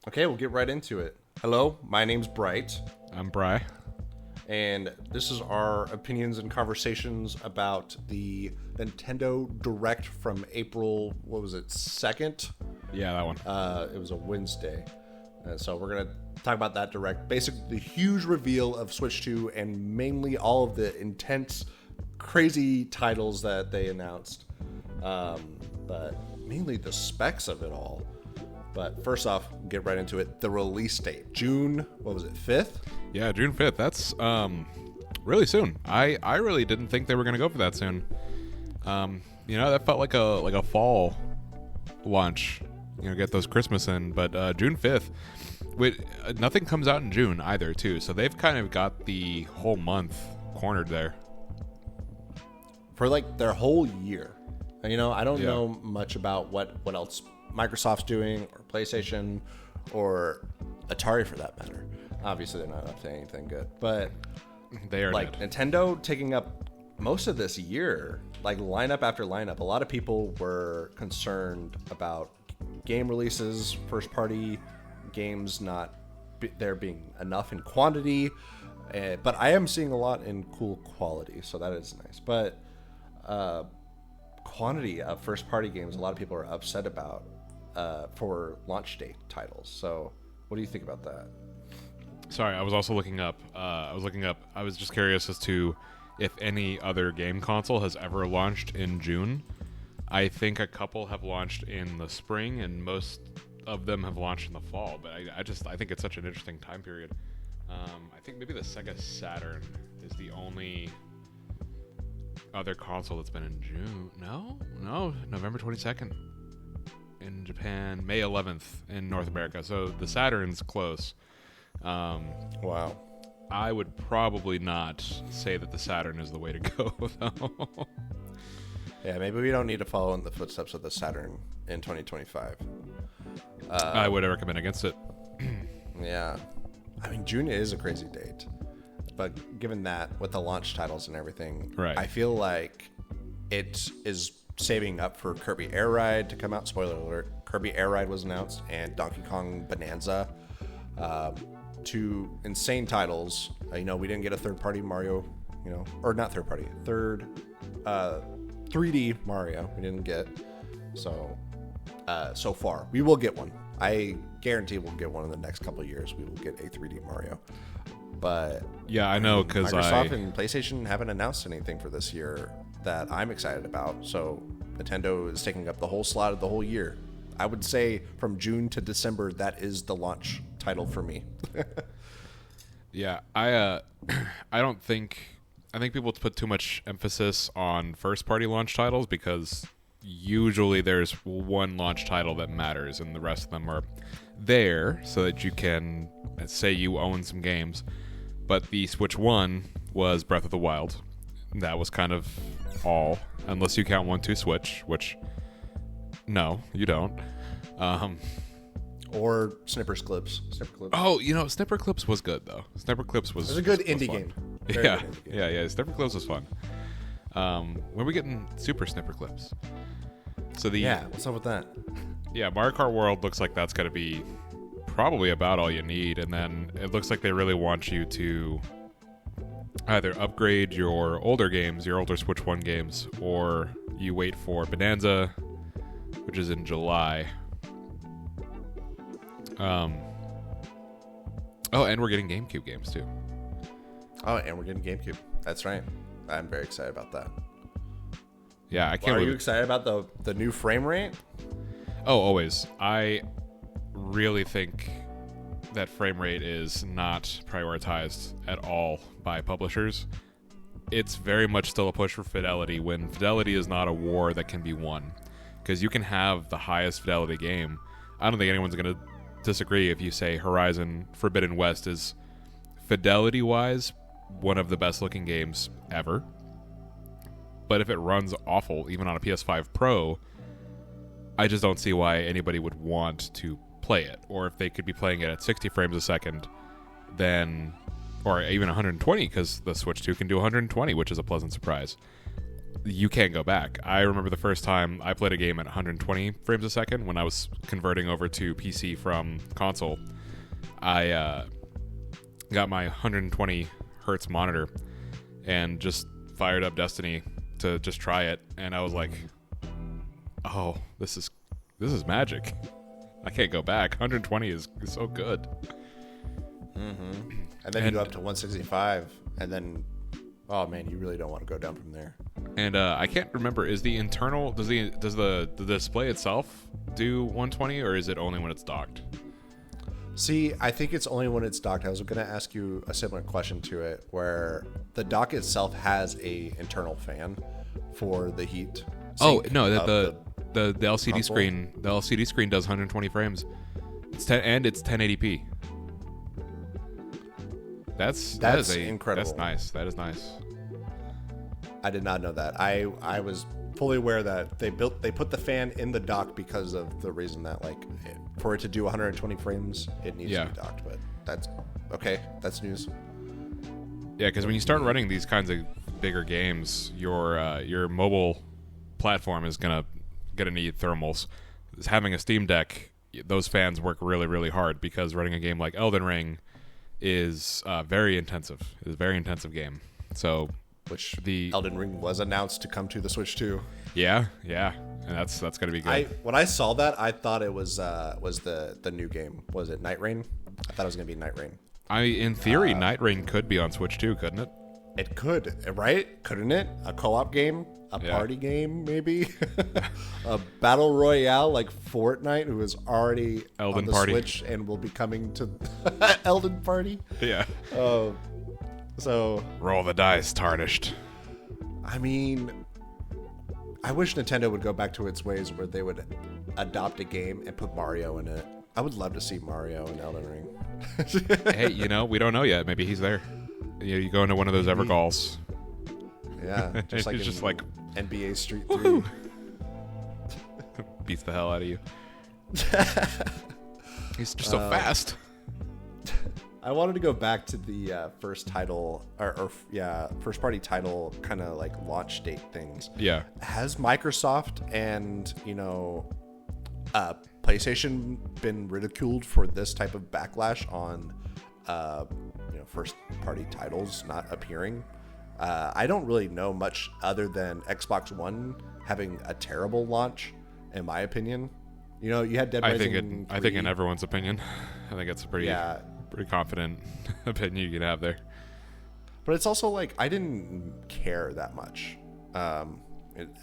Okay, we'll get right into it. Hello, my name's Bright, I'm Bry. and this is our opinions and conversations about the Nintendo Direct from April, 2nd? Yeah, that one. It was a Wednesday. So we're going to talk about that Direct. Basically, the huge reveal of Switch 2 and mainly all of the intense, crazy titles that they announced. But mainly the specs of it all. But first off, get right into it. The release date, June, 5th? Yeah, June 5th. That's really soon. I really didn't think they were going to go for that soon. That felt like a fall launch. Get those Christmas in, but June 5th. Nothing comes out in June either, too. So they've kind of got the whole month cornered there. For like their whole year. And, I don't know much about what else Microsoft's doing, or PlayStation, or Atari for that matter. Obviously, they're not up to anything good. But They are like dead. Nintendo taking up most of this year, like lineup after lineup, a lot of people were concerned about game releases, first party games not there being enough in quantity. But I am seeing a lot in cool quality, so that is nice. But quantity of first party games, a lot of people are upset about for launch date titles. So what do you think about that? Sorry, I was also looking up. I was just curious as to if any other game console has ever launched in June. I think a couple have launched in the spring, and most of them have launched in the fall. But I think it's such an interesting time period. I think maybe the Sega Saturn is the only other console that's been in June. No, November 22nd in Japan, May 11th in North America. So the Saturn's close. Wow. I would probably not say that the Saturn is the way to go, though. Yeah, maybe we don't need to follow in the footsteps of the Saturn in 2025. I would recommend against it. Yeah. I mean, June is a crazy date. But given that, with the launch titles and everything, Right. I feel like it is saving up for Kirby Air Ride to come out. Spoiler alert, Kirby Air Ride was announced, and Donkey Kong Bonanza. Two insane titles. We didn't get a third-party Mario, or not third-party, 3D Mario. We didn't get. So far, we will get one. I guarantee we'll get one in the next couple of years. We will get a 3D Mario. But Yeah, I know, because Microsoft and PlayStation haven't announced anything for this year that I'm excited about. So Nintendo is taking up the whole slot of the whole year. I would say from June to December, that is the launch title for me. Yeah, I don't think people put too much emphasis on first-party launch titles because usually there's one launch title that matters, and the rest of them are there so that you can say you own some games. But the Switch 1 was Breath of the Wild. That was kind of all, unless you count 1-2 Switch, which no, you don't. Or Snipper's Clips. Oh, Snipper Clips was good though. Snipper Clips was It was a good was indie fun. game. Very Yeah, good indie game. yeah. Snipper Clips was fun. When are we getting Super Snipper Clips? So What's up with that? Yeah, Mario Kart World looks like that's going to be probably about all you need, and then it looks like they really want you to either upgrade your older games, your older Switch 1 games, or you wait for Bonanza, which is in July. And we're getting GameCube games too. Oh, and we're getting GameCube. That's right. I'm very excited about that. Yeah, I can't Are believe you it. excited about the new frame rate? Oh, always. I really think that frame rate is not prioritized at all by publishers. It's very much still a push for fidelity when fidelity is not a war that can be won. Because you can have the highest fidelity game. I don't think anyone's going to disagree if you say Horizon Forbidden West is fidelity-wise one of the best looking games ever. But if it runs awful, even on a PS5 Pro, I just don't see why anybody would want to play it. Or if they could be playing it at 60 frames a second, then, or even 120, because the Switch 2 can do 120, which is a pleasant surprise. you can't go back. I remember the first time I played a game at 120 frames a second when I was converting over to PC from console. I got my 120 hertz monitor and just fired up Destiny to just try it, and I was like, oh, this is magic. I can't go back. 120 is so good. And then you go up to 165, and then, oh man, you really don't want to go down from there. And I can't remember, is the internal, does the display itself do 120, or is it only when it's docked? See, I think it's only when it's docked. I was going to ask you a similar question to it, where the dock itself has a internal fan for the heat. Oh sink no, of the LCD console. screen, the LCD screen does 120 frames. It's 1080p. That's incredible. That's nice. That is nice. I did not know that. I was fully aware that they put the fan in the dock because of the reason that, like, for it to do 120 frames, it needs to be docked. But that's okay. That's news. Yeah, because when you start running these kinds of bigger games, your mobile platform is gonna need thermals. Having a Steam Deck, those fans work really, really hard, because running a game like Elden Ring is very intensive. It's a very intensive game. So, Which Elden Ring was announced to come to the Switch too. yeah, and that's gonna be good. When I saw that, I thought it was the new game. Was it Night Rain? I thought it was gonna be Night Rain. In theory, Night Rain could be on Switch too, couldn't it? It could, right? Couldn't it? A co-op game, a party game, maybe a battle royale like Fortnite, who is already Elden on the Party. Switch and will be coming to Elden Party. Yeah. So Roll the dice, tarnished. I mean, I wish Nintendo would go back to its ways where they would adopt a game and put Mario in it. I would love to see Mario in Elden Ring. Hey, we don't know yet. Maybe he's there. You go into one of those Evergalls. Yeah, just like It's just like NBA Street 3. beats the hell out of you. He's just so fast. I wanted to go back to the first title, first party title kind of like launch date things. Yeah. Has Microsoft and, PlayStation been ridiculed for this type of backlash on, first party titles not appearing? I don't really know much other than Xbox One having a terrible launch, in my opinion. You had Dead Rising 3. I think in everyone's opinion, I think it's a pretty confident opinion you can have there. But it's also like, I didn't care that much. I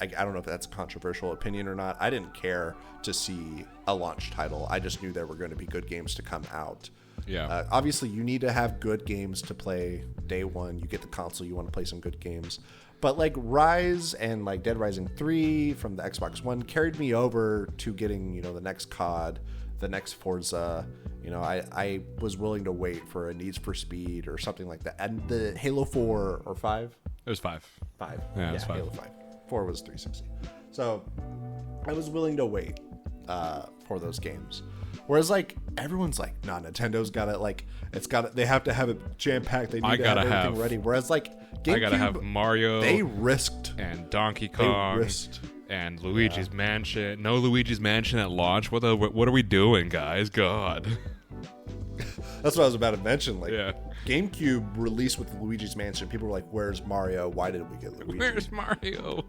don't know if that's a controversial opinion or not. I didn't care to see a launch title. I just knew there were going to be good games to come out. Yeah. Obviously, you need to have good games to play day one. You get the console, you want to play some good games. But like Rise and like Dead Rising 3 from the Xbox One carried me over to getting, the next COD, the next Forza. I was willing to wait for a Need for Speed or something like that. And the Halo 4 or 5? It was 5. 5. Yeah, it was 5. Halo 5. 4 was 360. So I was willing to wait for those games. Whereas like everyone's like, nah, Nintendo's got it. Like they have to have it jam packed. They need to have everything ready. Whereas like GameCube, I gotta have Mario. They risked and Donkey Kong. And Luigi's Mansion. No Luigi's Mansion at launch. What are we doing, guys? God. That's what I was about to mention. Like, yeah. GameCube released with Luigi's Mansion. People were like, "Where's Mario? Why did we get Luigi? Where's Mario?"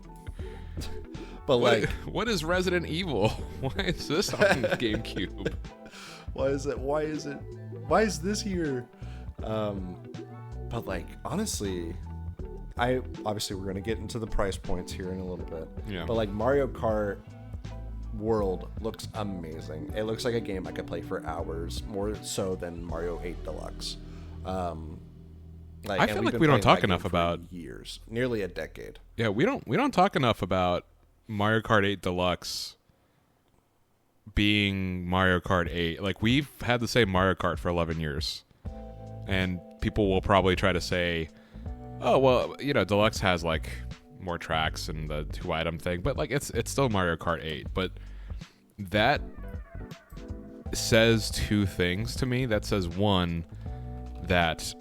But like, what is Resident Evil? Why is this on GameCube? Why is this here? But like, honestly, obviously we're gonna get into the price points here in a little bit. Yeah. But like Mario Kart World looks amazing. It looks like a game I could play for hours, more so than Mario 8 Deluxe. I feel like we don't talk enough about years, nearly a decade. Yeah, we don't talk enough about Mario Kart 8 Deluxe being Mario Kart 8. Like, we've had the same Mario Kart for 11 years. And people will probably try to say, oh, well, Deluxe has, like, more tracks and the 2-item thing. But, like, it's still Mario Kart 8. But that says two things to me. That says, one, that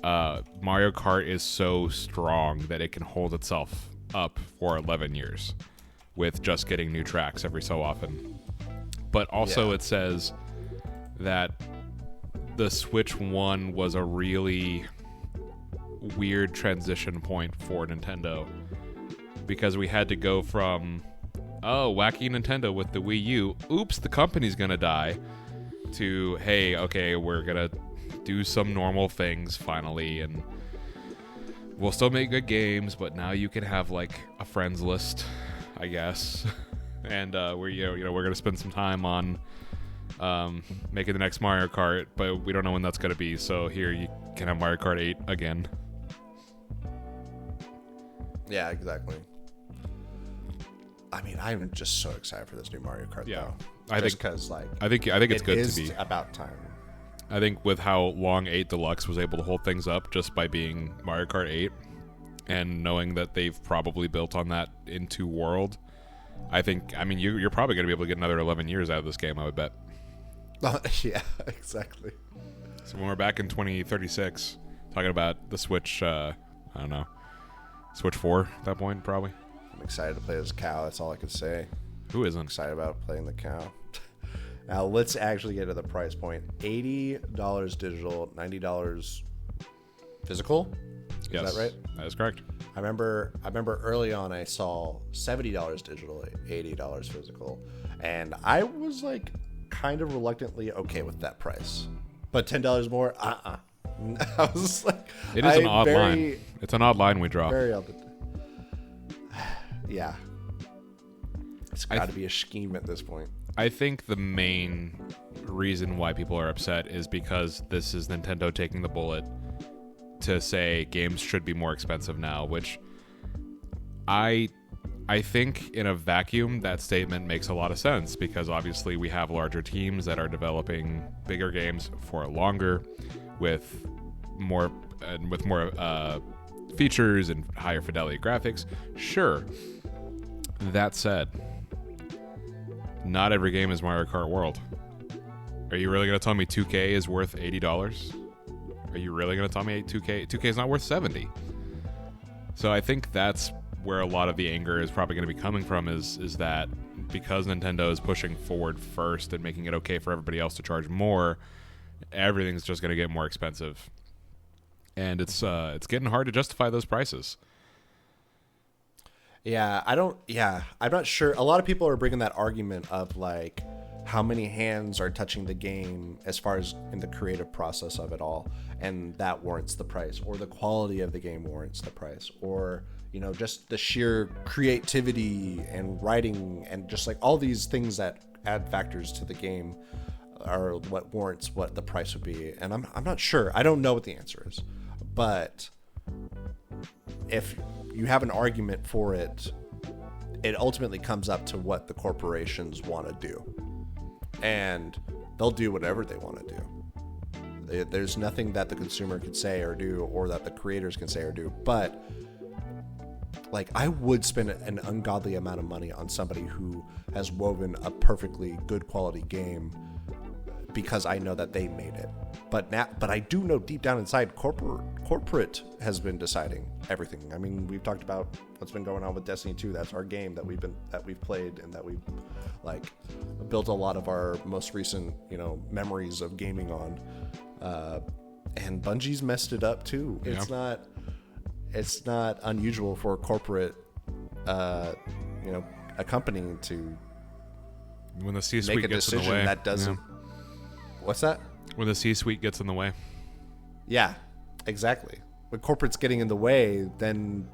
Mario Kart is so strong that it can hold itself up for 11 years with just getting new tracks every so often. But also it says that the Switch 1 was a really weird transition point for Nintendo, because we had to go from, oh, wacky Nintendo with the Wii U, oops, the company's gonna die, to, hey, okay, we're gonna do some normal things finally, and we'll still make good games, but now you can have like a friends list, I guess. And we're gonna spend some time on making the next Mario Kart, but we don't know when that's gonna be. So here you can have Mario Kart 8 again. Yeah, exactly. I mean, I'm just so excited for this new Mario Kart. Yeah, though. I think because I think it's good to be. About time. I think with how long 8 Deluxe was able to hold things up just by being Mario Kart 8, and knowing that they've probably built on that into World, I mean, you're probably going to be able to get another 11 years out of this game, I would bet. Yeah, exactly. So when we're back in 2036, talking about the Switch, I don't know, Switch 4 at that point, probably. I'm excited to play this cow. That's all I can say. Who isn't? I'm excited about playing the cow. Now, let's actually get to the price point. $80 digital, $90 physical? Yes, Is that right? That is correct. I remember early on I saw $70 digital, $80 physical, and I was like kind of reluctantly okay with that price. But $10 more, I was like, it is an odd line. It's an odd line we draw. Very odd. Yeah. It's got to be a scheme at this point. I think the main reason why people are upset is because this is Nintendo taking the bullet to say games should be more expensive now, which I think in a vacuum that statement makes a lot of sense, because obviously we have larger teams that are developing bigger games for longer with more features and higher fidelity graphics. Sure. That said, not every game is Mario Kart World. Are you really going to tell me 2K is worth $80? Are you really going to tell me 2K is not worth $70? So I think that's where a lot of the anger is probably going to be coming from, is that because Nintendo is pushing forward first and making it okay for everybody else to charge more, everything's just going to get more expensive. And it's getting hard to justify those prices. Yeah, I'm not sure. A lot of people are bringing that argument of like how many hands are touching the game as far as in the creative process of it all, and that warrants the price, or the quality of the game warrants the price, or just the sheer creativity and writing and just like all these things that add factors to the game are what warrants what the price would be. And I'm not sure. I don't know what the answer is, but if you have an argument for it, it ultimately comes up to what the corporations want to do, and they'll do whatever they want to do. There's nothing that the consumer can say or do, or that the creators can say or do. But like, I would spend an ungodly amount of money on somebody who has woven a perfectly good quality game because I know that they made it. But I do know deep down inside, corporate has been deciding everything. I mean, we've talked about what's been going on with Destiny 2. That's our game that we've played and that we've like built a lot of our most recent memories of gaming on. And Bungie's messed it up too. Yeah. It's not unusual for a corporate, a company to when the C-suite make a gets decision in the way. That doesn't. Yeah. What's that? When the C-suite gets in the way. Yeah, exactly. When corporate's getting in the way, then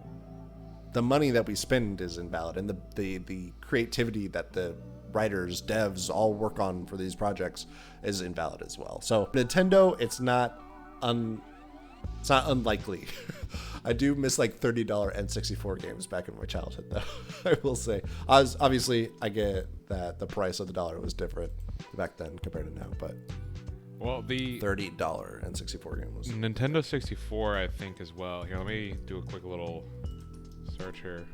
the money that we spend is invalid, and the creativity that the writers, devs all work on for these projects is invalid as well. So Nintendo, it's not unlikely. I do miss like $30 N64 games back in my childhood, though. I will say, obviously I get that the price of the dollar was different back then compared to now, but the $30 N64 game was Nintendo 64, I think, as well. Here, let me do a quick little search here.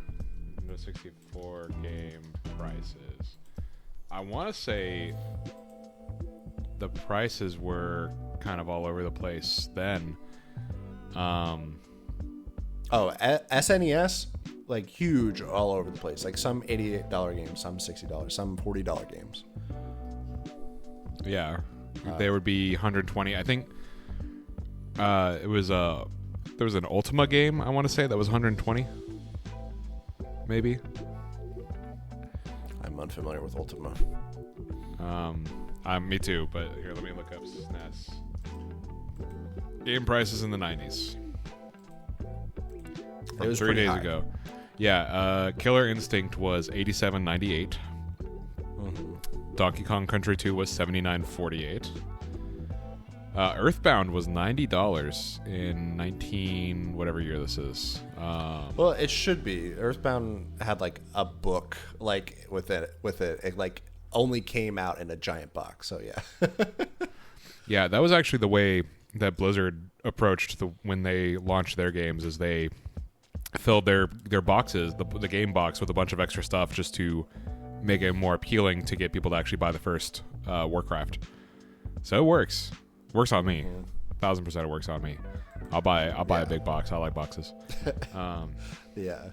Nintendo 64 game prices. I want to say the prices were kind of all over the place then. SNES like huge all over the place. Like some $88 games, some $60, some $40 games. Yeah, there would be 120. I think it was there was an Ultima game, I want to say, that was 120. Maybe. I'm unfamiliar with Ultima. Me too, but here, let me look up SNES. Game prices in the 90s. It was 3 pretty days high. ago. Yeah, Killer Instinct was $87.98. Donkey Kong Country 2 was $79.48. Earthbound was $90 in 19 whatever year this is. Well, it should be. Earthbound had like a book, like with it. It like only came out in a giant box. So yeah. Yeah, that was actually the way that Blizzard approached when they launched their games. Is they filled their boxes, the game box, with a bunch of extra stuff just to make it more appealing to get people to actually buy the first Warcraft. So it works on me. 1,000% it works on me. I'll buy a big box. I like boxes. Yeah.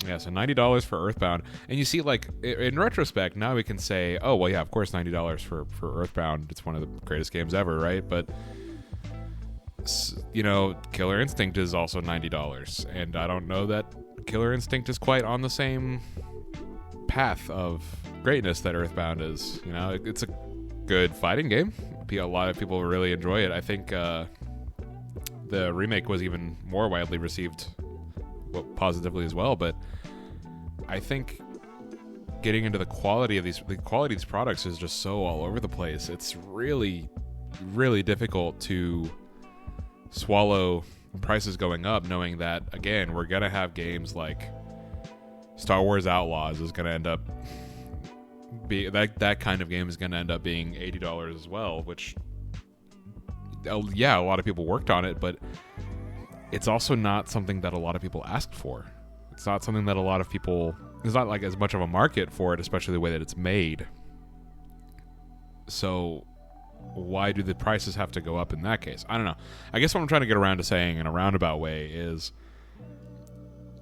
Yeah, so $90 for Earthbound. And you see, like, in retrospect, now we can say, oh, well, yeah, of course, $90 for Earthbound. It's one of the greatest games ever, right? But, you know, Killer Instinct is also $90. And I don't know that Killer Instinct is quite on the same path of greatness that Earthbound is. You know, it's a good fighting game. A lot of people really enjoy it. I think the remake was even more widely received positively as well, but I think getting into the quality of these products is just so all over the place. It's really, really difficult to swallow prices going up, knowing that, again, we're gonna have games like Star Wars Outlaws is gonna end up that kind of game is gonna end up being $80 as well, which yeah, a lot of people worked on it, but it's also not something that a lot of people asked for. It's not something that a lot of people... There's not like as much of a market for it, especially the way that it's made. So why do the prices have to go up in that case? I don't know. I guess what I'm trying to get around to saying in a roundabout way is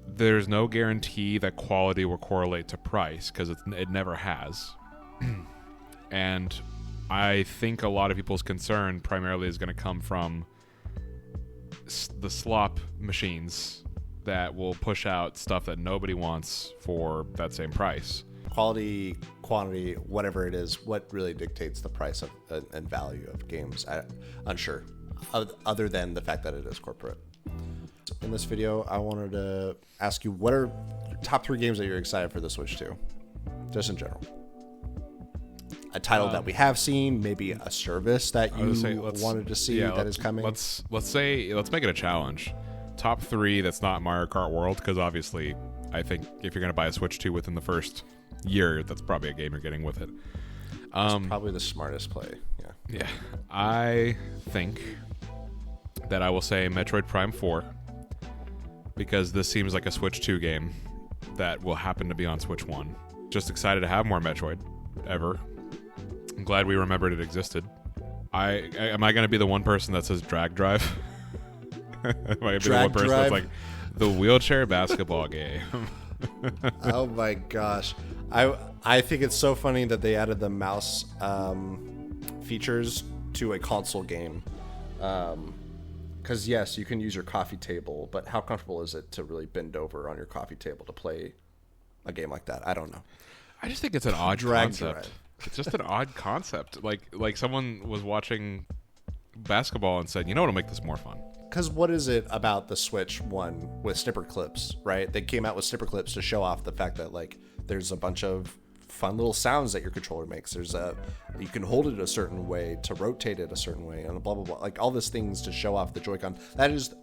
there's no guarantee that quality will correlate to price, because it never has. And I think a lot of people's concern primarily is going to come from the slop machines that will push out stuff that nobody wants for that same price. Quality, quantity, whatever it is, what really dictates the price of and value of games? Unsure, other than the fact that it is corporate. In this video, I wanted to ask you, what are your top 3 games that you're excited for the Switch 2? Just in general. A title that we have seen, maybe a service that you wanted to see that is coming. Let's make it a challenge. Top 3 that's not Mario Kart World, because obviously I think if you're going to buy a Switch 2 within the first year, that's probably a game you're getting with it. It's probably the smartest play. Yeah. I think that I will say Metroid Prime 4, because this seems like a Switch 2 game that will happen to be on Switch 1. Just excited to have more Metroid ever. I'm glad we remembered it existed. Am I going to be the one person that says Drag Drive? Am I going to be the one person that's like the wheelchair basketball game? Oh my gosh. I think it's so funny that they added the mouse features to a console game. Because yes, you can use your coffee table, but how comfortable is it to really bend over on your coffee table to play a game like that? I don't know. I just think it's an odd Drag concept. Drive. It's just an odd concept. Like someone was watching basketball and said, you know what'll make this more fun? Because what is it about the Switch one with snipper clips, right? They came out with snipper clips to show off the fact that like there's a bunch of fun little sounds that your controller makes. You can hold it a certain way, to rotate it a certain way, and blah blah blah. Like all these things to show off the Joy-Con. That is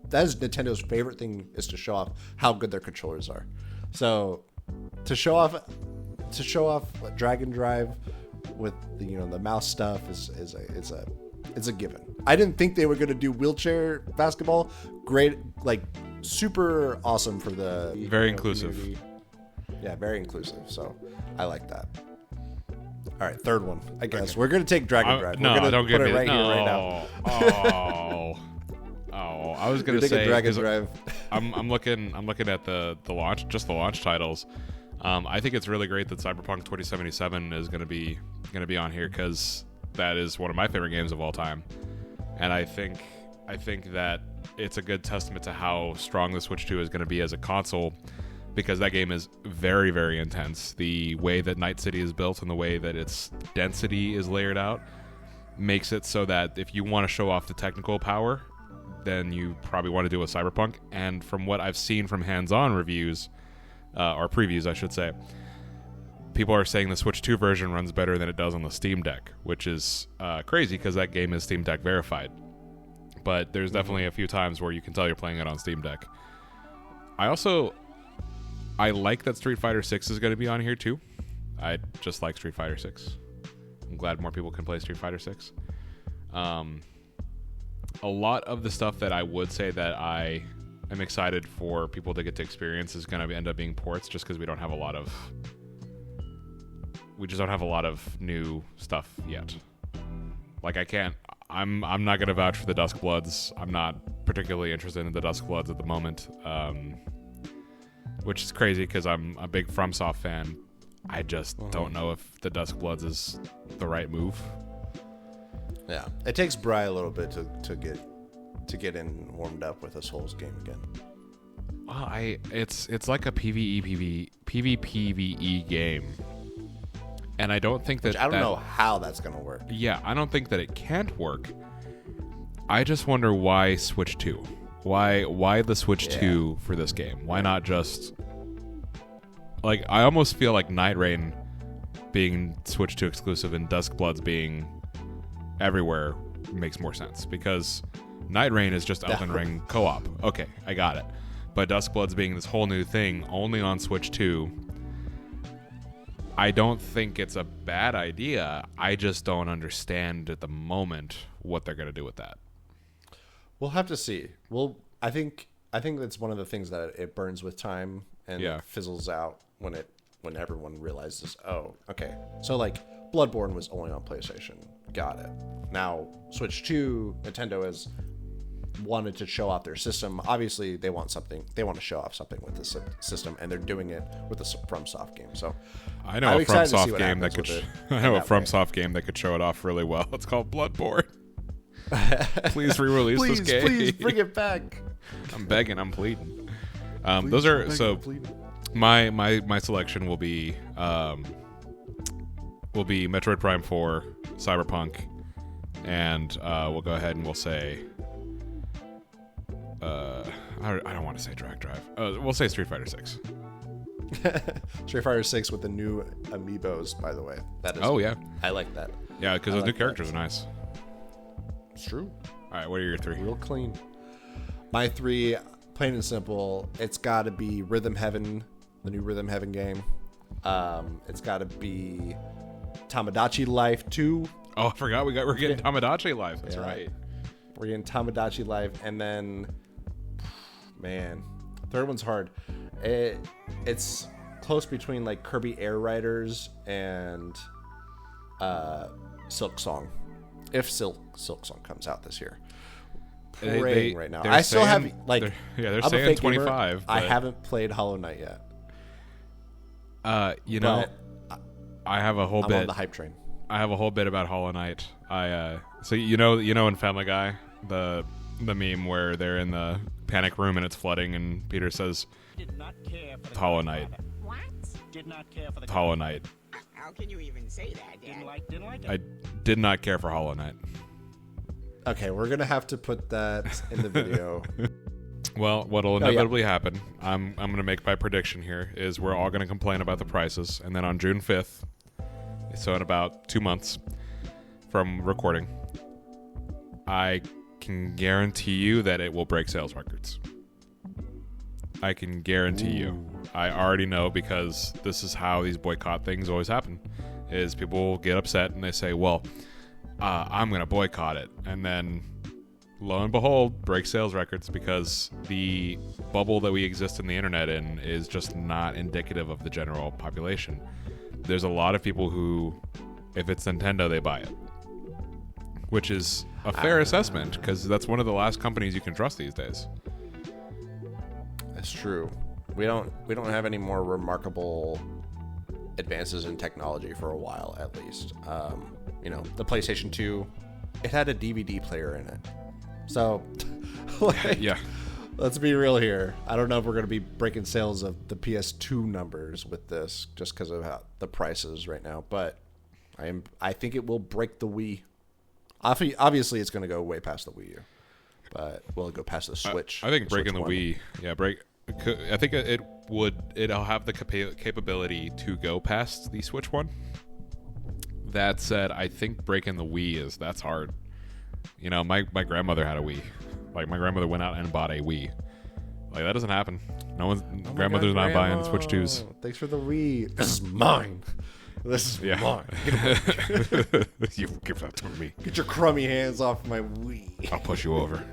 Nintendo's favorite thing, is to show off how good their controllers are. So to show off Drag and Drive with the mouse stuff is a given. I didn't think they were going to do wheelchair basketball. Great, like super awesome for the very inclusive. Community. Yeah, very inclusive. So I like that. All right, third one. I guess we're going to take Drag and Drive. No, we're going don't to put give it me right here, right now. Oh, I was gonna You're thinking say Drag and 'cause Drive. I'm looking at the launch, just the launch titles. I think it's really great that Cyberpunk 2077 is gonna be on here because that is one of my favorite games of all time, and I think that it's a good testament to how strong the Switch 2 is going to be as a console, because that game is very, very intense. The way that Night City is built and the way that its density is layered out makes it so that if you want to show off the technical power, then you probably want to do a Cyberpunk. And from what I've seen from hands-on reviews, or previews, I should say, people are saying the Switch 2 version runs better than it does on the Steam Deck, which is crazy because that game is Steam Deck verified. But there's definitely a few times where you can tell you're playing it on Steam Deck. I like that Street Fighter 6 is going to be on here too. I just like Street Fighter 6. I'm glad more people can play Street Fighter 6. A lot of the stuff that I would say that I am excited for people to get to experience is going to end up being ports, just because we just don't have a lot of new stuff yet. Like I'm not going to vouch for the Duskbloods. I'm not particularly interested in the Duskbloods at the moment, which is crazy because I'm a big FromSoft fan. I just don't know if the Duskbloods is the right move. Yeah, it takes Bri a little bit to get in warmed up with a Souls game again. Well, it's like a PvPvE game. And I don't think that... I don't know how that's going to work. Yeah, I don't think that it can't work. I just wonder why Switch 2? Why the Switch 2 for this game? Why not just... Like, I almost feel like Night Rain being Switch 2 exclusive and Duskbloods being everywhere makes more sense. Because Night Rain is just Elden Ring co-op. Okay, I got it. But Duskbloods being this whole new thing only on Switch 2... I don't think it's a bad idea. I just don't understand at the moment what they're going to do with that. We'll have to see. I think that's one of the things that it burns with time and fizzles out when everyone realizes, oh, okay. So like Bloodborne was only on PlayStation. Got it. Now Switch 2, Nintendo has wanted to show off their system. Obviously, they want to show off something with the system, and they're doing it with the FromSoft game. So I know a FromSoft game that could. I know a FromSoft game that could show it off really well. It's called Bloodborne. Please re-release this game. Please bring it back. I'm begging. I'm pleading. Those are so. My selection will be Metroid Prime 4, Cyberpunk, and we'll go ahead and we'll say. I don't want to say Drag Drive. We'll say Street Fighter 6. Street Fighter 6 with the new amiibos, by the way. That is yeah. I like that. Yeah, because those new characters are nice. It's true. All right, what are your three? Real clean. My three, plain and simple, it's got to be Rhythm Heaven, the new Rhythm Heaven game. It's got to be Tomodachi Life 2. Oh, I forgot we're getting Tomodachi Life. That's right. We're getting Tomodachi Life, and then, man, third one's hard. It's close between like Kirby Air Riders and Silk Song, if Silk Song comes out this year. Praying right now. I still have like they're saying 25. I haven't played Hollow Knight yet. I have a whole bit. I'm on the hype train. I have a whole bit about Hollow Knight. So you know in Family Guy, the meme where they're in the panic room and it's flooding and Peter says, Hollow Knight. What? Did not care for the Hollow Knight. How can you even say that, Dad? Didn't like it. I did not care for Hollow Knight. Okay, we're gonna have to put that in the video. Well, what'll inevitably happen, I'm gonna make my prediction here, is we're all gonna complain about the prices, and then on June 5th, so in about 2 months from recording, I can guarantee you that it will break sales records. I can guarantee you. I already know, because this is how these boycott things always happen, is people get upset and they say, well, I'm going to boycott it. And then, lo and behold, break sales records, because the bubble that we exist in the internet in is just not indicative of the general population. There's a lot of people who, if it's Nintendo, they buy it. which is a fair assessment because that's one of the last companies you can trust these days. That's true. We don't have any more remarkable advances in technology for a while, at least. The PlayStation 2, it had a DVD player in it. So, Yeah. Let's be real here. I don't know if we're going to be breaking sales of the PS2 numbers with this just because of how the prices right now, but I think it will break the Wii. Obviously, it's going to go way past the Wii U, but will it go past the Switch? I think breaking the Switch Wii, I think it'll have the capability to go past the Switch one. That said, I think breaking the Wii that's hard. My grandmother had a Wii. Like, my grandmother went out and bought a Wii. Like, that doesn't happen. Grandmother's not buying Switch 2s. Thanks for the Wii. This is mine. This is mine. You give that to me. Get your crummy hands off my Wii. I'll push you over.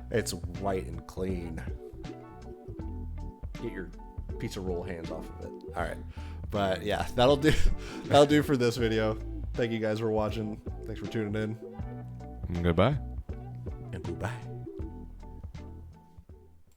It's white and clean. Get your pizza roll hands off of it. All right. But yeah, that'll do. That'll do for this video. Thank you guys for watching. Thanks for tuning in. Goodbye. And goodbye.